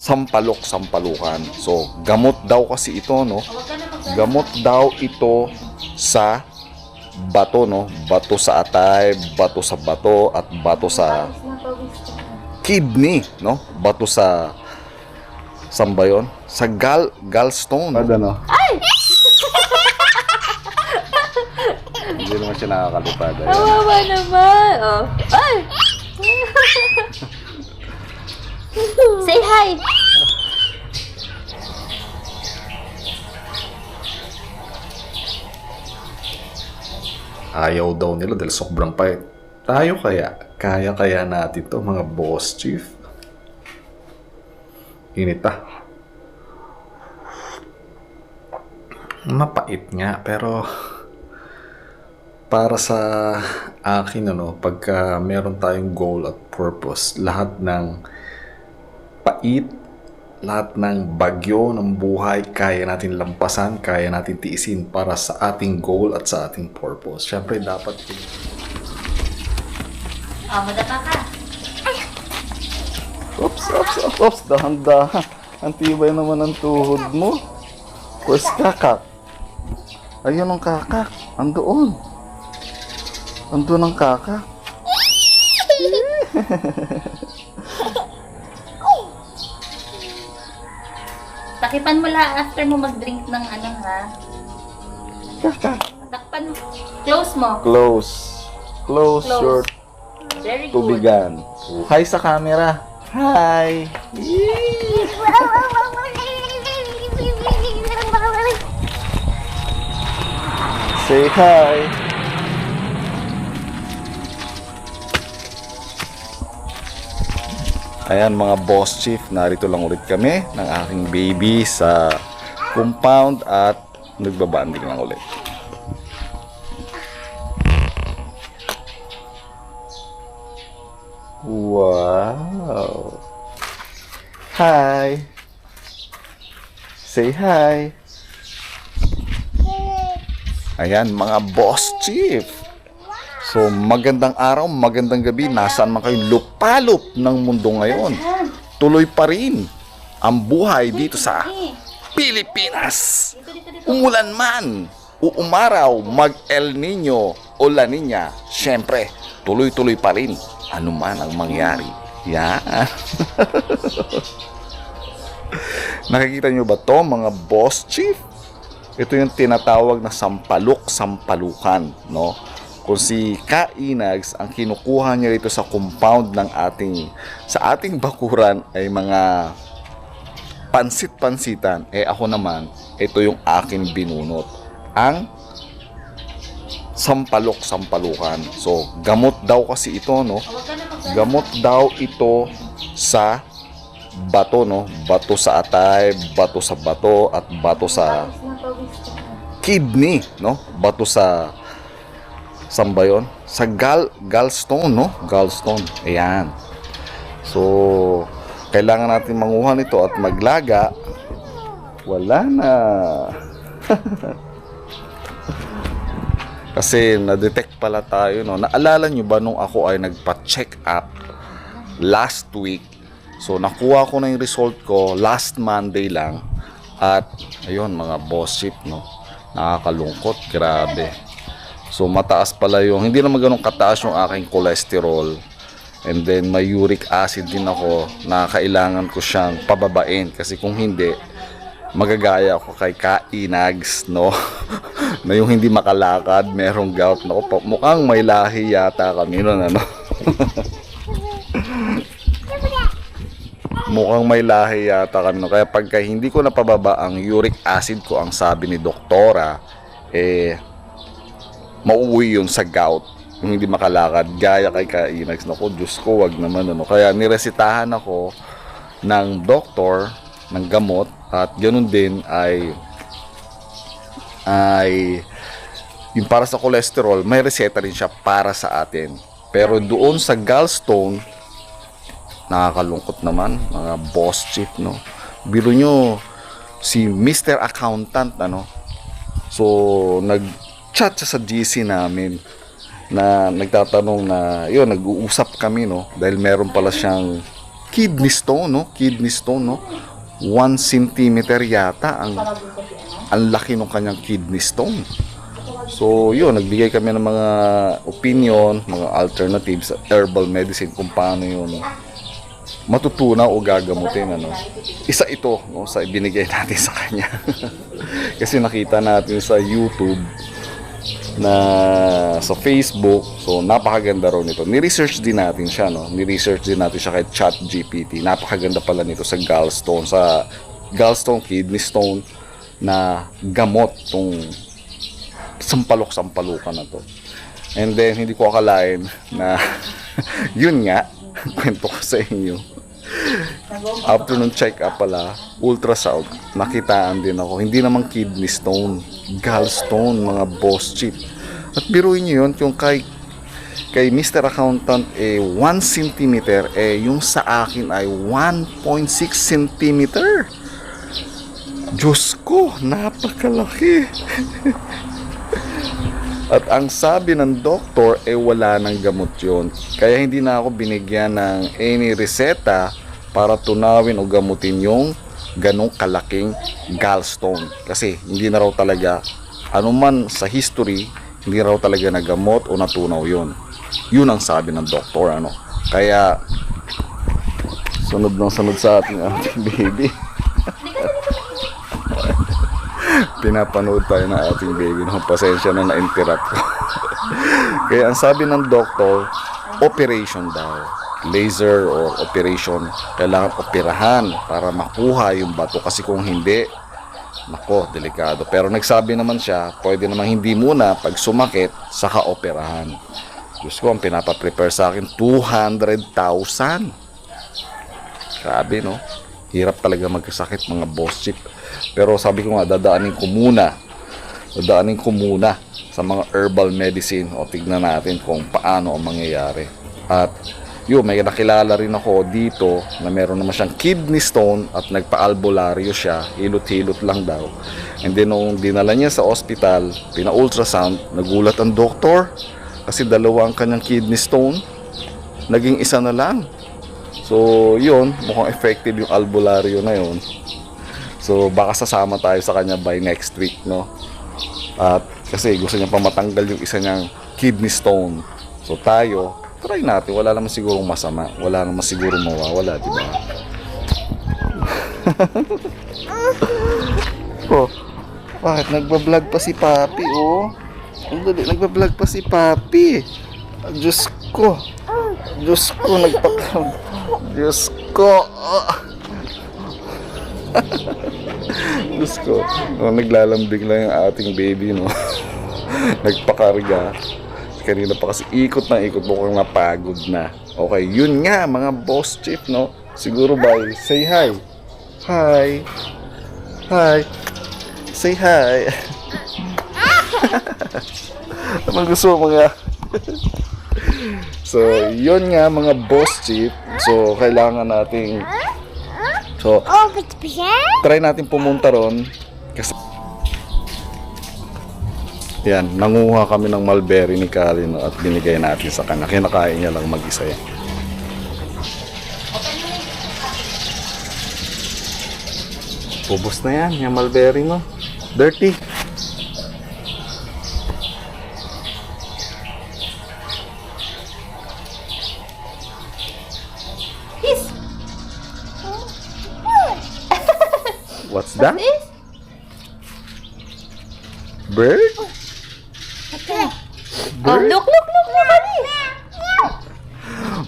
sampalok-sampalukan. So, gamot daw kasi ito, no? Gamot daw ito sa bato, no? Bato sa atay, bato sa bato, at bato sa kidney, no? Bato sa saan ba yun? Sa gallstone. Ano? Ay! Hindi naman siya nakakalipad. Kawawa naman. Oh. Ay! Say hi. Ayaw daw nila dahil sobrang pait. Tayo kaya natin to mga boss chief. Inita. Mapait nga pero para sa akin pagka meron tayong goal at purpose, lahat ng pait, lahat ng bagyo ng buhay kaya natin lampasan, kaya natin tiisin para sa ating goal at sa ating purpose. Syempre dapat Madapa ka. Oops, dahan-dahan. Ang tibay naman ang tuhod mo. Where's kakak? Ayun ang kakak. Andoon. Andoon ang kakak. Takipan mo la after mo mag-drink ng ha. Kakak. Takpan mo. Close mo. Close your Very good. tubigan. Hi sa camera. Hi. Say hi. Ayan mga boss chief, narito lang ulit kami ng aking baby sa compound at nagbabanding lang ulit. Wow. Hi. Say hi. Ayan mga boss chief. So magandang araw, magandang gabi. Nasaan man kayo lupalop ng mundo ngayon? Tuloy pa rin ang buhay dito sa Pilipinas. Umulan man, uumaraw, mag-El Nino o La Nina, syempre, tuloy-tuloy pa rin. Ano man ang mangyari. Yan. Nakikita nyo ba to mga boss chief? Ito yung tinatawag na sampalok-sampalukan, no? Kung si Kainags ang kinukuha niya rito sa compound ng sa ating bakuran ay mga pansit-pansitan, ako naman, ito yung aking binunot. Ang sampalok-sampalukan. So, gamot daw kasi ito, no? Gamot daw ito sa bato, no? Bato sa atay, bato sa bato, at bato sa kidney, no? Bato sa saan ba yun? Sa gallstone, no? Gallstone. Ayan. So, kailangan natin manguha nito at maglaga. Wala na. Kasi na-detect pala tayo, no? Naalala nyo ba nung ako ay nagpa-check up last week? So, nakuha ko na yung result ko last Monday lang. At, ayun, mga boss ship, no? Nakakalungkot. Grabe. So, mataas pala yung, hindi naman ganun kataas yung aking cholesterol. And then, may uric acid din ako na kailangan ko siyang pababain. Kasi kung hindi, magagaya ako kay Kainags, no? Na yung hindi makalakad, merong gout. Naku, mukhang may lahi yata kami nun, ano? Mukhang may lahi yata kami nun. Kaya pagka hindi ko napababa ang uric acid ko, ang sabi ni doktora, mauwi yun sa gout. Yung hindi makalakad, gaya kay Kainags. Naku, Diyos ko, wag naman, ano? Kaya niresitahan ako ng doktor ng gamot. At ganoon din ay yung para sa cholesterol, may reseta rin siya para sa atin. Pero doon sa gallstone, nakakalungkot naman, mga boss chief, no? Biro nyo, si Mr. Accountant, ano? So, nag-chat siya sa GC namin na nagtatanong na, yun, nag-uusap kami, no? Dahil meron pala siyang kidney stone, no? Kidney stone, no? 1 centimeter yata ang laki ng kanyang kidney stone. So, yun, nagbigay kami ng mga opinion, mga alternatives, herbal medicine kung paano yun matutunaw o gagamutin, ano. Isa ito, no, sa ibinigay natin sa kanya. Kasi nakita natin sa YouTube na sa Facebook, so napakaganda raw nito. Ni-research din natin siya, no. Ni-research din natin siya kay ChatGPT. Napakaganda pala nito sa gallstone, kidney stone na gamot tong sampalok-sampalukan na to. And then, hindi ko akalain na yun nga, kwento ko sa inyo. After nung check-up pala, ultrasound, nakitaan din ako. Hindi naman kidney stone, gallstone, mga boss chip. At biruin nyo yun, yung kay Mr. Accountant, 1 centimeter, yung sa akin ay 1.6 centimeter. Diyos ko, napakalaki. At ang sabi ng doktor, wala nang gamot yun. Kaya hindi na ako binigyan ng any reseta para tunawin o gamutin yung ganong kalaking gallstone. Kasi hindi na raw talaga, anuman sa history, hindi raw talaga nagamot o natunaw yun. Yun ang sabi ng doktor, ano. Kaya, sunod sa ating baby. Pinapanood tayo ng ating baby, no? Pasensya na na-interrupt ko. Kaya ang sabi ng doktor, operation daw, laser or operation, kailangan operahan para makuha yung bato, kasi kung hindi, nako, delikado. Pero nagsabi naman siya, pwede naman hindi muna, pag sumakit, saka operahan. Diyos ko, ang pinapaprepare sa akin, 200,000. Grabe, no? Hirap talaga magkasakit, mga boss chip. Pero sabi ko nga, dadaanin ko muna sa mga herbal medicine, o tignan natin kung paano ang mangyayari. At yun, may nakilala rin ako dito na meron naman siyang kidney stone at nagpa-albularyo siya, hilot-hilot lang daw. And then nung dinala niya sa ospital, pina-ultrasound, nagulat ang doktor kasi dalawa ang kanyang kidney stone, naging isa na lang. So yun, mukhang effective yung albularyo na yun. So baka sasama tayo sa kanya by next week, no? At kasi gusto niya pa matanggal yung isa niyang kidney stone. So tayo, try natin. Wala naman sigurong masama. Wala naman sigurong mawawala, di ba? Oh, bakit nagbablog pa si Papi, oh? Ang dali, nagbablog pa si Papi. Diyos ko. Diyos ko, Diyos ko. Diyos ko. Oh, naglalambing lang yung ating baby, no? Nagpakarga. Kanina pa kasi ikot mukhang napagod na. Okay, yun nga mga boss chief, no? Siguro bye. Say hi. Hi. Hi. Say hi. Ano gusto mo nga? So, yun nga mga boss chief. So, kailangan nating try natin pumunta ron kasi yan, nanguha kami ng mulberry ni Kalin, no, at binigay natin sa kanya. Kinakain niya lang mag-isa yan. Ubus na yan, yung mulberry mo. Dirty. What's that? Bird? Oh, look, Ali.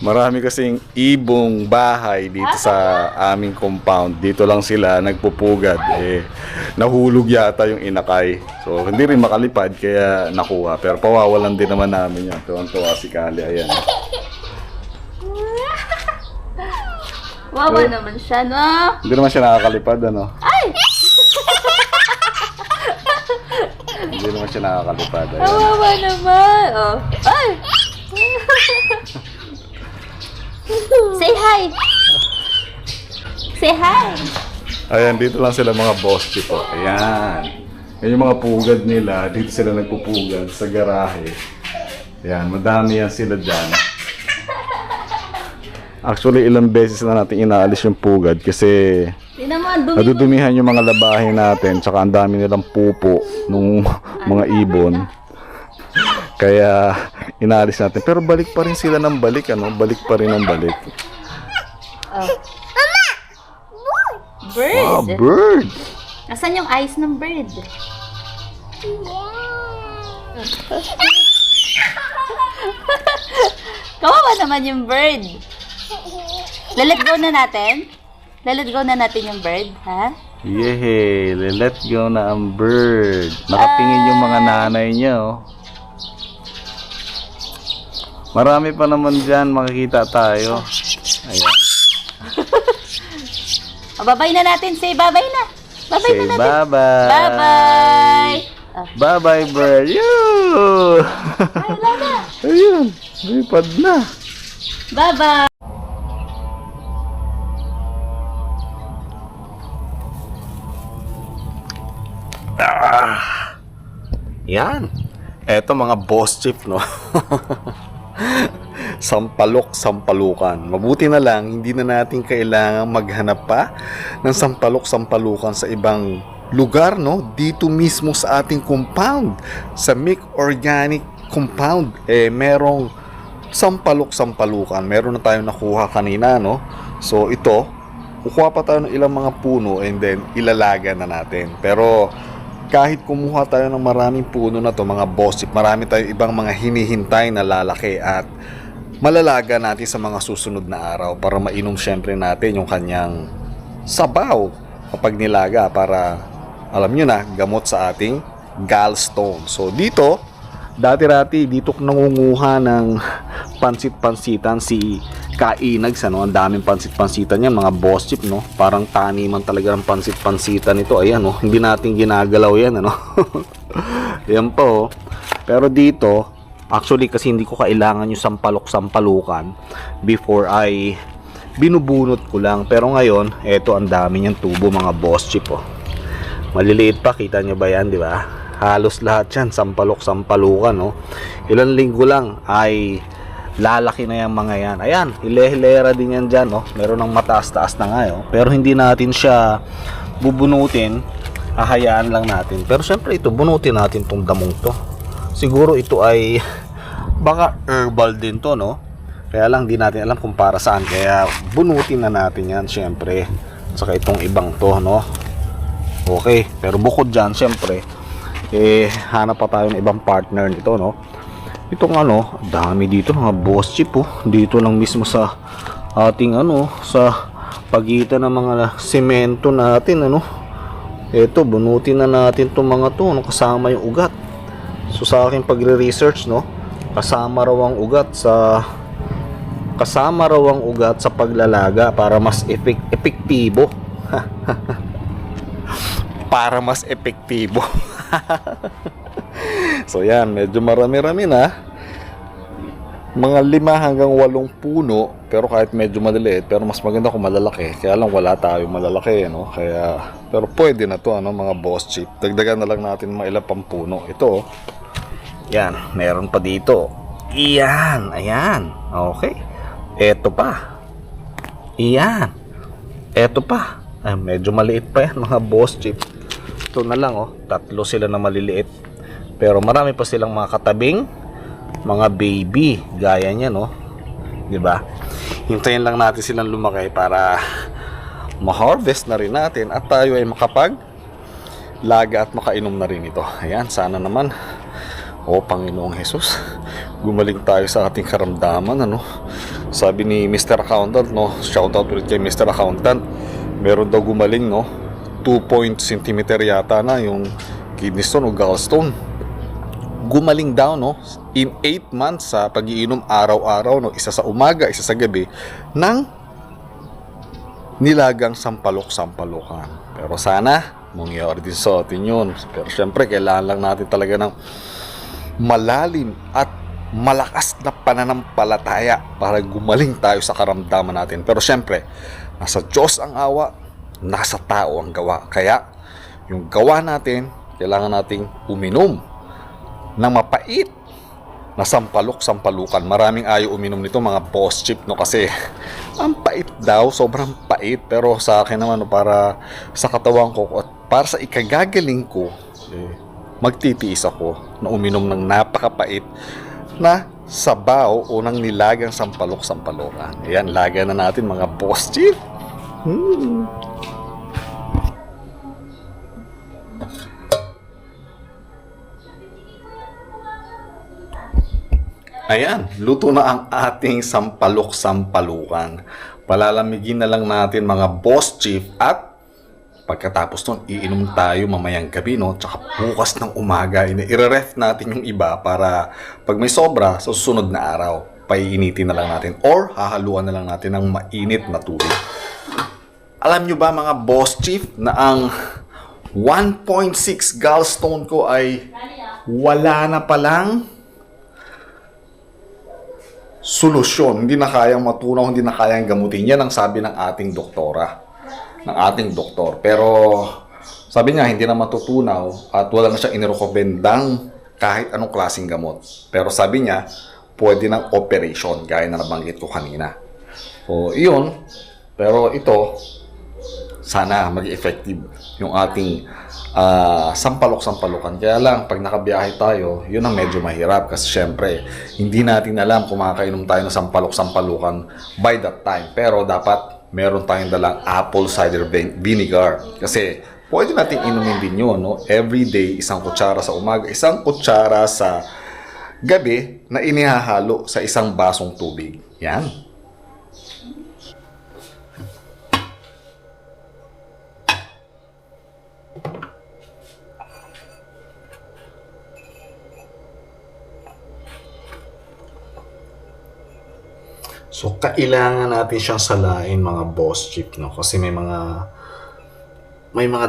Marami kasing ibong bahay dito sa aming compound. Dito lang sila nagpupugad. Nahulog yata yung inakay. So, hindi rin makalipad kaya nakuha. Pero pawawalan din naman namin yan. Tuwang-tuwa si Kali. Ayan. Wawa naman siya, no? Hindi naman siya nakakalipad, ano? Ay! Hindi naman siya nakakalipad. Ayan. Wawa naman. Oh. Ay! Say hi. Say hi. Ayan, dito lang sila mga boss chief. Ayan. Yan yung mga pugad nila. Dito sila nagpupugad sa garahe. Ayan, madami yan sila dyan. Actually, ilang beses na natin inaalis yung pugad kasi Tingnan mo, ang dumi mo. nadudumihan yung mga labahin natin, tsaka ang dami nilang pupo nung mga ibon. Kaya inaalis natin. Pero balik pa rin sila ng balik, ano? Balik pa rin ng balik. Oh. Bird. Ah, bird! Nasaan yung eyes ng bird? Kawawa naman yung bird. Let go na natin? Let go na natin yung bird, ha? Yehey! Let go na ang bird. Nakatingin yung mga nanay niya, oh. Marami pa naman dyan, makikita tayo. Ayan. Babay na natin. Say bye-bye na. Bye-bye Say na natin. bye-bye! Bye-bye! Bye-bye, bird! Yoo! Ay, wala na. Ayun! Lipad na! Bye-bye! Yan. Eto mga boss chief, no? Sampalok, sampalukan. Mabuti na lang, hindi na natin kailangan maghanap pa ng sampalok, sampalukan sa ibang lugar, no? Dito mismo sa ating compound, sa Mick Organic Compound, merong sampalok, sampalukan. Meron na tayong nakuha kanina, no? So, ito, kukuha pa tayo ng ilang mga puno and then ilalaga na natin. Pero, kahit kumuha tayo ng maraming puno na to, mga boss chief, marami tayong ibang mga hinihintay na lalaki at malalaga natin sa mga susunod na araw para mainom syempre natin yung kanyang sabaw kapag nilaga para, alam nyo na, gamot sa ating gallstone. So dito, dati-rati dito nangunguha ng pansit-pansitan si Kainags, ano? Ang daming pansit-pansitan yan, mga boss chip, no? Parang taniman talaga ng pansit-pansitan ito. Ayan, no? Hindi natin ginagalaw yan, ano? Ayan po, oh. Pero dito, actually kasi hindi ko kailangan yung sampalok-sampalukan before ay binubunot ko lang. Pero ngayon, eto ang dami niyang tubo, mga boss chip, oh. Maliliit pa, kita nyo ba yan, di ba? Halos lahat yan, sampalok-sampalukan, no? Ilang linggo lang ay lalaki na yung mga yan. Ayan, hile-hilera din yan dyan, no? Meron ng mataas-taas na nga, oh. Pero hindi natin siya bubunutin, hahayaan lang natin. Pero syempre ito, bunutin natin tong damong to. Siguro ito ay baka herbal din to, no? Kaya lang di natin alam kung para saan. Kaya bunutin na natin yan, syempre. Saka itong ibang to, no? Okay, pero bukod dyan, syempre, hanap pa tayo ng ibang partner nito, no? Itong ano, dami dito mga boss chip, oh. Dito lang mismo sa ating ano, sa pagitan ng mga semento natin, ano. Ito, bunutin na natin itong mga to, no, kasama yung ugat. So sa aking pagre-research, no, kasama raw ang ugat sa paglalaga para mas epektibo. Para mas epektibo. So yan, medyo marami-rami na. Mga 5 hanggang 8 puno, pero kahit medyo maliliit, pero mas maganda kung malalaki. Kaya lang wala tayong malalaki, no? Kaya, pero pwede na to, ano, mga boss chip. Dagdagan na lang natin mga ilang pang puno. Ito, yan, meron pa dito. Iyan, ayan. Okay. Eto pa. Iyan. Eto pa. Ay, medyo maliit pa yan, mga boss chip. Ito na lang, oh. 3 sila na maliliit. Pero marami pa silang mga katabing mga baby gaya niya, no? 'Di ba? Hintayin lang natin silang lumaki para ma-harvest na rin natin at tayo ay makapag laga at makainom na rin ito. Ayan, sana naman, oh Panginoong Jesus, gumaling tayo sa ating karamdaman, ano? Sabi ni Mr. Accountant, no? Shout out ulit kay Mr. Accountant. Meron daw gumaling, no? 2 cm yata na yung kidney stone o gallstone. Gumaling daw, no, in 8 months sa pag-iinom araw-araw, no, isa sa umaga, isa sa gabi, ng nilagang sampalok-sampalukan. Pero sana mangyari din sa atin yun. Pero syempre, kailangan lang natin talaga ng malalim at malakas na pananampalataya para gumaling tayo sa karamdaman natin. Pero syempre, nasa Diyos ang awa, nasa tao ang gawa. Kaya, yung gawa natin, kailangan nating uminom ng mapait na sampalok-sampalukan. Maraming ayaw uminom nito, mga boss chip, no, kasi Ang pait daw, sobrang pait. Pero sa akin naman, para sa katawan ko at para sa ikagagaling ko, magtitiis ako na uminom ng napakapait na sabaw o ng nilagang sampalok-sampalokan. Ayan, laga na natin mga boss chief. Ayan, luto na ang ating sampalok-sampalukan. Palalamigin na lang natin mga boss chief at pagkatapos nun, iinom tayo mamayang gabi, no? Tsaka bukas ng umaga, i-ref natin yung iba para pag may sobra sa susunod na araw, paiinitin na lang natin or hahaluan na lang natin ng mainit na tubig. Alam nyo ba mga boss chief na ang 1.6 gallstone ko ay wala na palang solusyon, hindi na kayang matunaw, hindi na kayang gamutin. Yan ang sabi ng ating doktora, ng ating doktor. Pero sabi niya hindi na matutunaw at wala na siya inirekomendang kahit anong klaseng gamot. Pero sabi niya pwede ng operation gaya na nabanggit ko kanina. So iyon, pero ito sana maging effective yung ating sampalok-sampalukan. Kaya lang, pag nakabiyahe tayo, yun ang medyo mahirap. Kasi syempre, hindi natin alam kung makakainom tayo ng sampalok-sampalukan by that time. Pero dapat meron tayong dalang apple cider vinegar. Kasi pwede natin inumin din yun. No? Every day, isang kutsara sa umaga, isang kutsara sa gabi na inihahalo sa isang basong tubig. Yan. So, kailangan natin siyang salain mga boss chief, no? Kasi may mga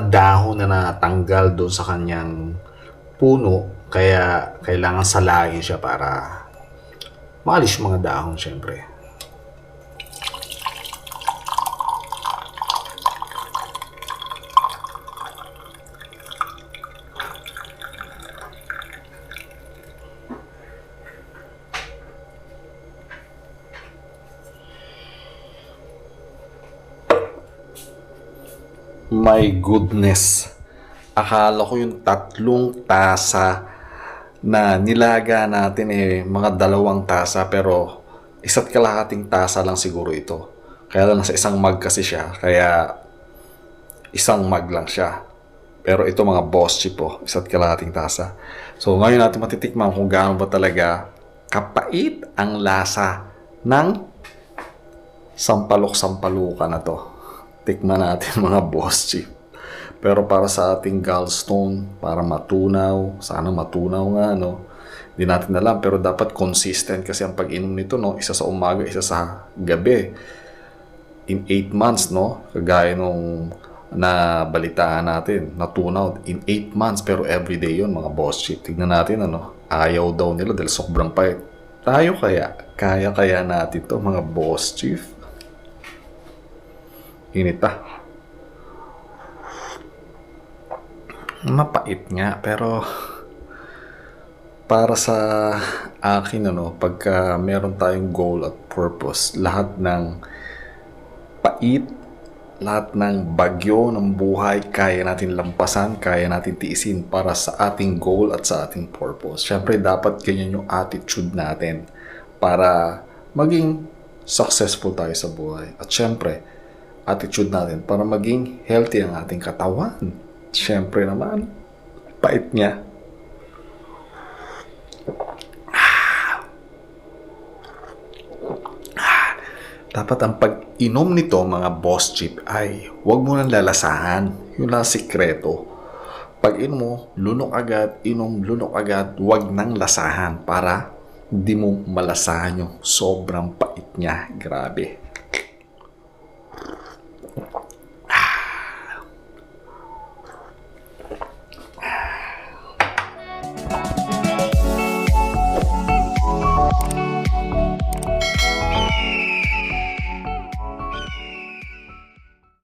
dahon na natanggal doon sa kanyang puno, kaya kailangan salain siya para maalis yung mga dahon, syempre. My goodness. Akala ko yung 3 tasa na nilaga natin mga 2 tasa, pero 1.5 tasa lang siguro ito. Kaya lang sa isang mug kasi siya, kaya isang mug lang siya. Pero ito mga boss chief 1.5 tasa. So ngayon natin matitikman kung gaano ba talaga kapait ang lasa ng sampalok-sampalukan na to. Tikman natin mga boss chief. Pero para sa ating gallstone, para matunaw, sana matunaw nga, no? Hindi natin alam, pero dapat consistent kasi ang pag-inom nito, no? Isa sa umaga, isa sa gabi. In 8 months, no? Kagaya nung nabalitaan natin, natunaw in 8 months, pero everyday yun, mga boss chief. Tignan natin, ano? Ayaw daw nila dahil sobrang pait. Tayo kaya natin to mga boss chief. Inita. Mapait nga, pero para sa akin, pagka meron tayong goal at purpose, lahat ng pait, lahat ng bagyo ng buhay, kaya natin lampasan, kaya natin tiisin para sa ating goal at sa ating purpose. Siyempre, dapat ganyan yung attitude natin para maging successful tayo sa buhay. At siyempre, attitude natin para maging healthy ang ating katawan. Siyempre naman, pait niya. Dapat ang pag-inom nito mga boss chief ay huwag mo nang lalasahan. Yun lang sikreto. Pag inom mo, lunok agad, lunok agad, huwag nang lasahan para hindi mo malasahan yung sobrang pait niya. Grabe.